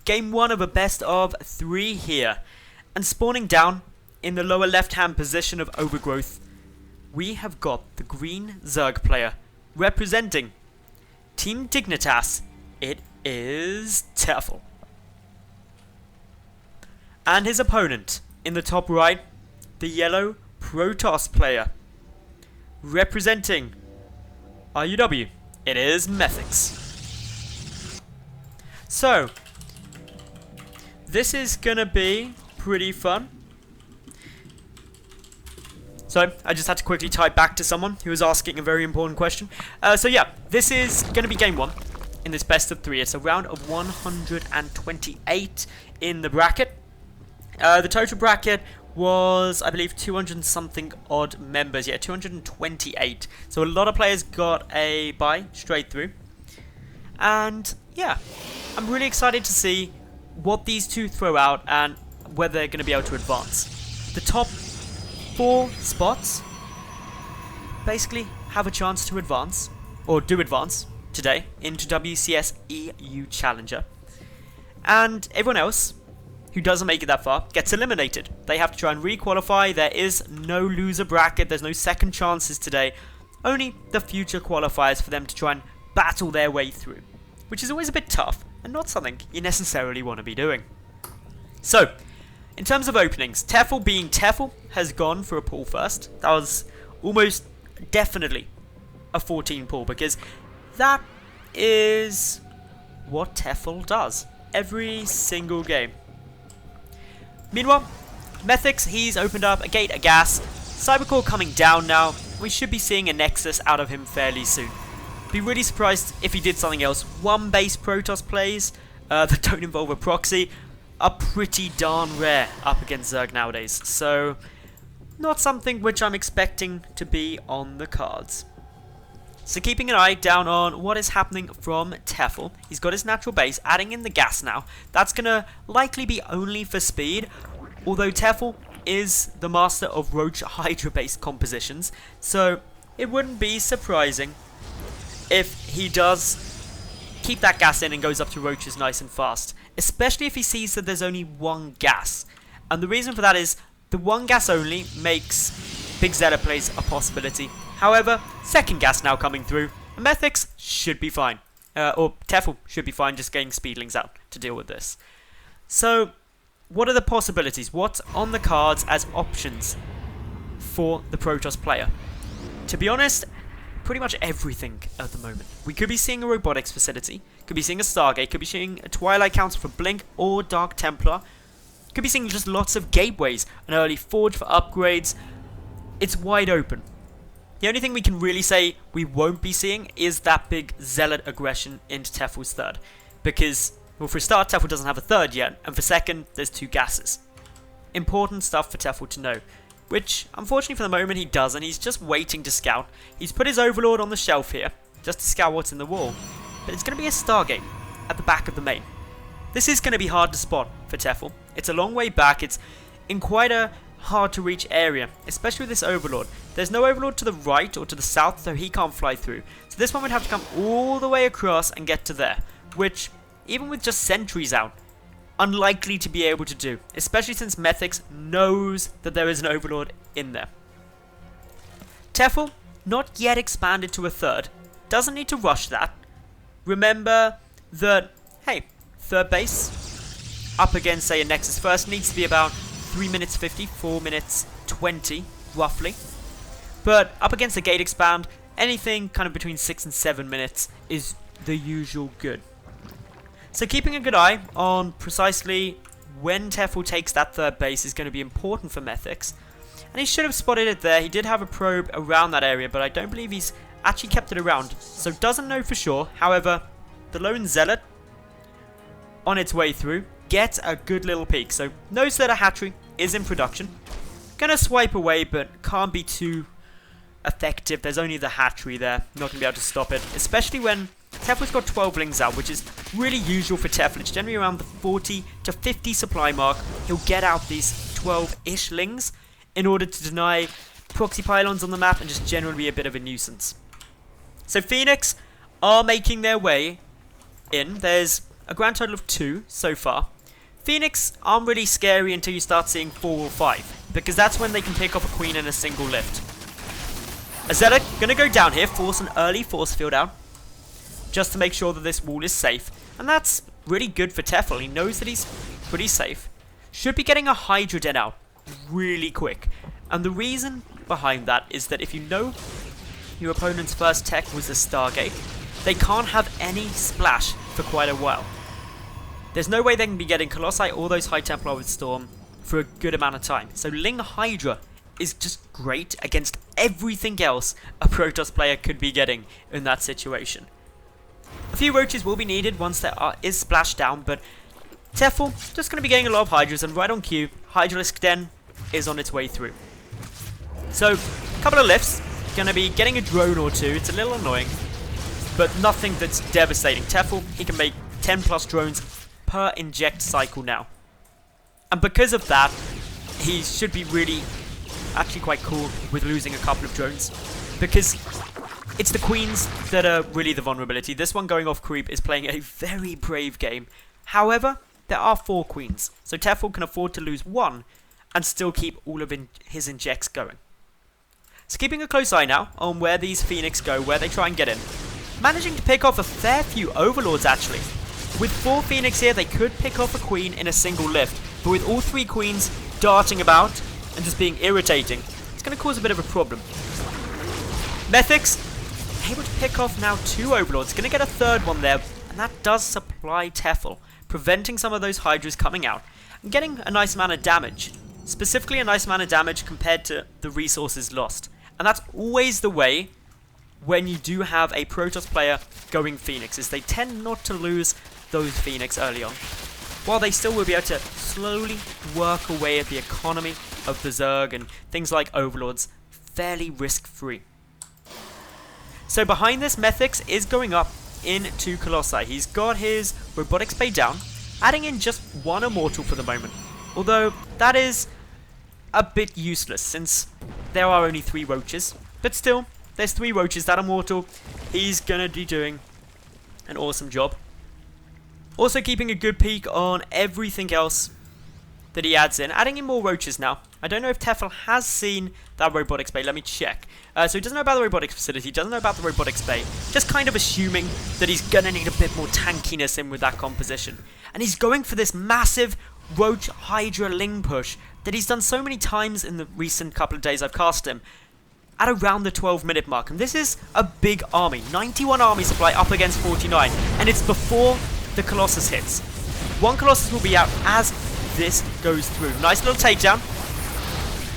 game 1 of a best of 3 here. And spawning down in the lower left hand position of Overgrowth, we have got the green Zerg player representing Team Dignitas. It is Tefel. And his opponent in the top right, the yellow Protoss player representing RUW. It is MetHiX. So, this is gonna be pretty fun. So, I just had to quickly type back to someone who was asking a very important question. So yeah, this is gonna be game 1 in this best of 3. It's a round of 128 in the bracket. The total bracket was, I believe, 200 and something odd members. Yeah, 228. So a lot of players got a bye straight through. And yeah, I'm really excited to see what these two throw out and whether they're going to be able to advance. The top 4 spots basically have a chance to advance, or do advance, today into WCS EU Challenger. And everyone else who doesn't make it that far gets eliminated. They have to try and re-qualify. There is no loser bracket. There's no second chances today. Only the future qualifiers for them to try and battle their way through, which is always a bit tough and not something you necessarily want to be doing. So, in terms of openings, Tefel being Tefel has gone for a pull first. That was almost definitely a 14 pull, because that is what Tefel does every single game. Meanwhile, MetHiX, he's opened up a gate, a gas. Cybercore coming down now. We should be seeing a Nexus out of him fairly soon. Be really surprised if he did something else. 1 base Protoss plays that don't involve a proxy are pretty darn rare up against Zerg nowadays. So, not something which I'm expecting to be on the cards. So keeping an eye down on what is happening from Tefel. He's got his natural base, adding in the gas now. That's going to likely be only for speed, although Tefel is the master of Roach Hydra based compositions, so it wouldn't be surprising if he does keep that gas in and goes up to Roaches nice and fast, especially if he sees that there's only 1 gas. And the reason for that is the 1 gas only makes Big Zeta plays a possibility. However, second gas now coming through, and MetHiX should be fine. Or Tefel should be fine, just getting Speedlings out to deal with this. So, what are the possibilities? What's on the cards as options for the Protoss player? To be honest, pretty much everything at the moment. We could be seeing a robotics facility, could be seeing a Stargate, could be seeing a Twilight Council for Blink or Dark Templar, could be seeing just lots of gateways, an early Forge for upgrades. It's wide open. The only thing we can really say we won't be seeing is that big Zealot aggression into Tefel's third. Because, well, for a start, Tefel doesn't have a third yet, and for second, there's 2 gases. Important stuff for Tefel to know, which, unfortunately for the moment, he doesn't. He's just waiting to scout. He's put his Overlord on the shelf here, just to scout what's in the wall. But it's going to be a Stargate at the back of the main. This is going to be hard to spot for Tefel. It's a long way back. It's in quite a hard to reach area, especially with this Overlord. There's no Overlord to the right or to the south, so he can't fly through. So this one would have to come all the way across and get to there, which, even with just sentries out, unlikely to be able to do, especially since MetHiX knows that there is an Overlord in there. Tefel, not yet expanded to a third, doesn't need to rush that. Remember that, hey, third base up against, say, a Nexus first needs to be about 3 minutes 50, 4 minutes 20, roughly. But up against a gate expand, anything kind of between 6 and 7 minutes is the usual good. So keeping a good eye on precisely when Tefel takes that third base is going to be important for MetHiX. And he should have spotted it there. He did have a probe around that area, but I don't believe he's actually kept it around. So doesn't know for sure. However, the lone Zealot on its way through gets a good little peek. So knows that a hatchery is in production. Gonna swipe away, but can't be too effective. There's only the hatchery there. Not gonna be able to stop it, especially when Tefel's got 12 lings out, which is really usual for Tefel. It's generally around the 40 to 50 supply mark. He'll get out these 12-ish lings in order to deny proxy pylons on the map and just generally be a bit of a nuisance. So Phoenix are making their way in. There's a grand total of 2 so far. Phoenix aren't really scary until you start seeing 4 or 5, because that's when they can pick off a queen in a single lift. Azella gonna go down here, force an early force field out, just to make sure that this wall is safe, and that's really good for Tefel. He knows that he's pretty safe. Should be getting a Hydra den out really quick, and the reason behind that is that if you know your opponent's first tech was a Stargate, they can't have any splash for quite a while. There's no way they can be getting Colossi or those High Templar with Storm for a good amount of time. So Ling Hydra is just great against everything else a Protoss player could be getting in that situation. A few roaches will be needed once there is splash down, but Tefel just going to be getting a lot of Hydras, and right on cue, Hydralisk Den is on its way through. So, a couple of lifts, going to be getting a drone or two. It's a little annoying, but nothing that's devastating. Tefel, he can make 10 plus drones per inject cycle now. And because of that, he should be really, actually quite cool with losing a couple of drones. Because it's the queens that are really the vulnerability. This one going off creep is playing a very brave game. However, there are 4 queens, so Tefel can afford to lose 1 and still keep all of his injects going. So keeping a close eye now on where these Phoenix go, where they try and get in. Managing to pick off a fair few Overlords actually. With 4 Phoenix here, they could pick off a queen in a single lift, but with all 3 queens darting about and just being irritating, it's going to cause a bit of a problem. MetHiX able to pick off now 2 Overlords, going to get a third one there, and that does supply Tefel, preventing some of those Hydras coming out and getting a nice amount of damage. Specifically a nice amount of damage compared to the resources lost. And that's always the way when you do have a Protoss player going Phoenix, is they tend not to lose those Phoenix early on, while they still will be able to slowly work away at the economy of the Zerg and things like Overlords fairly risk-free. So behind this, MetHiX is going up into Colossi. He's got his Robotics Bay down, adding in just 1 Immortal for the moment, although that is a bit useless since there are only 3 roaches, but still, there's 3 roaches. That Immortal, he's gonna be doing an awesome job. Also keeping a good peek on everything else that he adds in, adding in more roaches now. I don't know if Tefel has seen that Robotics Bay, let me check. So he doesn't know about the Robotics Facility, doesn't know about the Robotics Bay, just kind of assuming that he's gonna need a bit more tankiness in with that composition. And he's going for this massive Roach Hydra Ling push that he's done so many times in the recent couple of days I've cast him, at around the 12-minute mark. And this is a big army, 91 army supply up against 49, and it's before the Colossus hits. 1 Colossus will be out as this goes through. Nice little takedown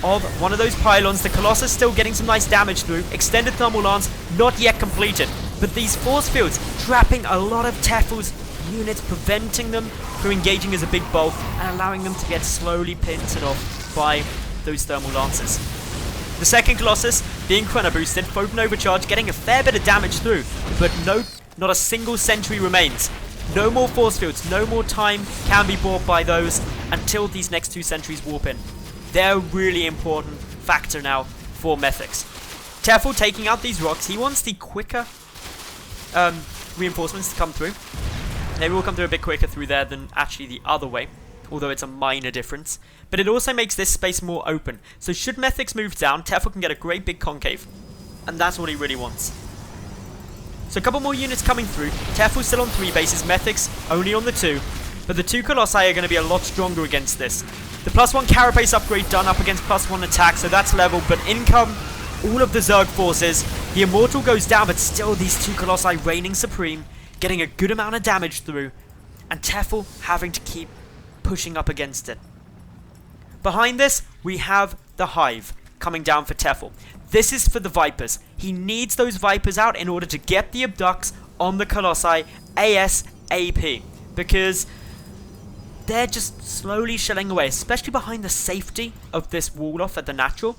of one of those pylons. The Colossus still getting some nice damage through. Extended thermal lance not yet completed, but these force fields trapping a lot of Tefel's units, preventing them from engaging as a big bulk and allowing them to get slowly pincered off by those thermal lances. The second Colossus being chrono boosted, Photon overcharge, getting a fair bit of damage through, but not a single sentry remains. No more force fields, no more time can be bought by those until these next 2 sentries warp in. They're a really important factor now for MetHiX. Tefel taking out these rocks, he wants the quicker reinforcements to come through. They will come through a bit quicker through there than actually the other way, although it's a minor difference. But it also makes this space more open, so should MetHiX move down, Tefel can get a great big concave, and that's what he really wants. So a couple more units coming through. Tefel's still on 3 bases, MetHiX only on the 2, but the 2 Colossi are going to be a lot stronger against this. The +1 carapace upgrade done up against +1 attack, so that's level, but in come all of the Zerg forces. The Immortal goes down, but still these 2 Colossi reigning supreme, getting a good amount of damage through, and Tefel having to keep pushing up against it. Behind this, we have the Hive coming down for Tefel. This is for the Vipers. He needs those Vipers out in order to get the abducts on the Colossi ASAP, because they're just slowly shelling away, especially behind the safety of this wall off at the natural.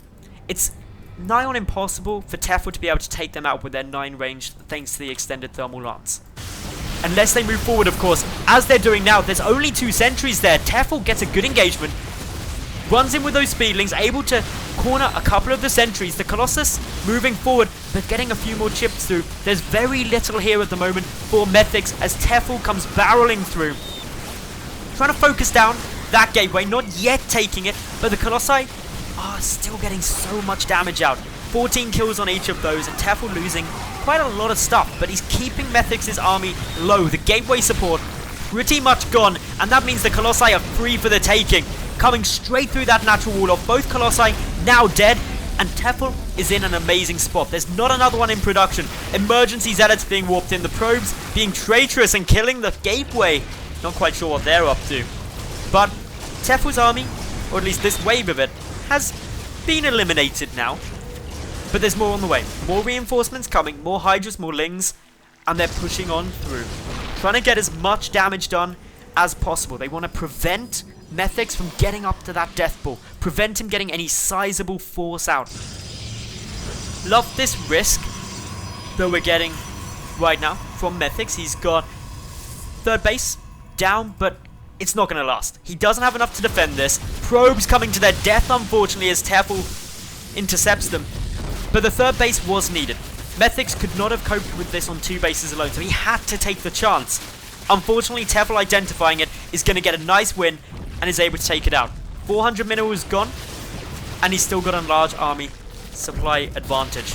It's nigh on impossible for Tefel to be able to take them out with their 9 range thanks to the extended thermal lance. Unless they move forward, of course, as they're doing now. There's only 2 sentries there. Tefel gets a good engagement, runs in with those speedlings, able to corner a couple of the sentries. The Colossus moving forward, but getting a few more chips through. There's very little here at the moment for MetHiX as Tefel comes barreling through. Trying to focus down that gateway, not yet taking it, but the Colossi are still getting so much damage out. 14 kills on each of those, and Tefel losing quite a lot of stuff, but he's keeping MetHiX's army low. The gateway support pretty much gone, and that means the Colossi are free for the taking. Coming straight through that natural wall of both Colossi now dead, and Tefel is in an amazing spot. There's not another one in production. Emergency zealots being warped in, the probes being traitorous and killing the gateway. Not quite sure what they're up to. But Tefel's army, or at least this wave of it, has been eliminated now. But there's more on the way. More reinforcements coming, more Hydras, more Lings, and they're pushing on through. Trying to get as much damage done as possible. They want to prevent MetHiX from getting up to that death ball. Prevent him getting any sizable force out. Love this risk that we're getting right now from MetHiX. He's got third base down, but it's not going to last. He doesn't have enough to defend this. Probes coming to their death, unfortunately, as Tefel intercepts them. But the third base was needed. MetHiX could not have coped with this on 2 bases alone, so he had to take the chance. Unfortunately, Tefel identifying it is going to get a nice win and is able to take it out. 400 minerals gone, and he's still got a large army supply advantage.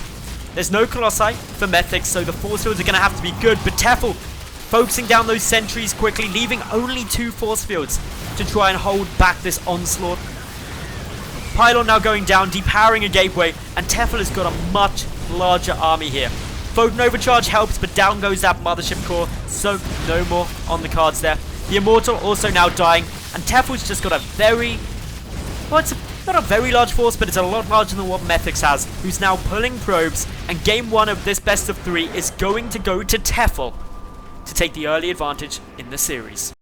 There's no Colossi for MetHiX, so the force fields are going to have to be good, but Tefel focusing down those sentries quickly, leaving only 2 force fields to try and hold back this onslaught. Pylon now going down, depowering a gateway, and Tefel has got a much larger army here. Photon overcharge helps, but down goes that mothership core, so no more on the cards there. The Immortal also now dying, and Tefel's just got a very, well, it's not a very large force, but it's a lot larger than what MetHiX has, who's now pulling probes, and game 1 of this best of 3 is going to go to Tefel to take the early advantage in the series.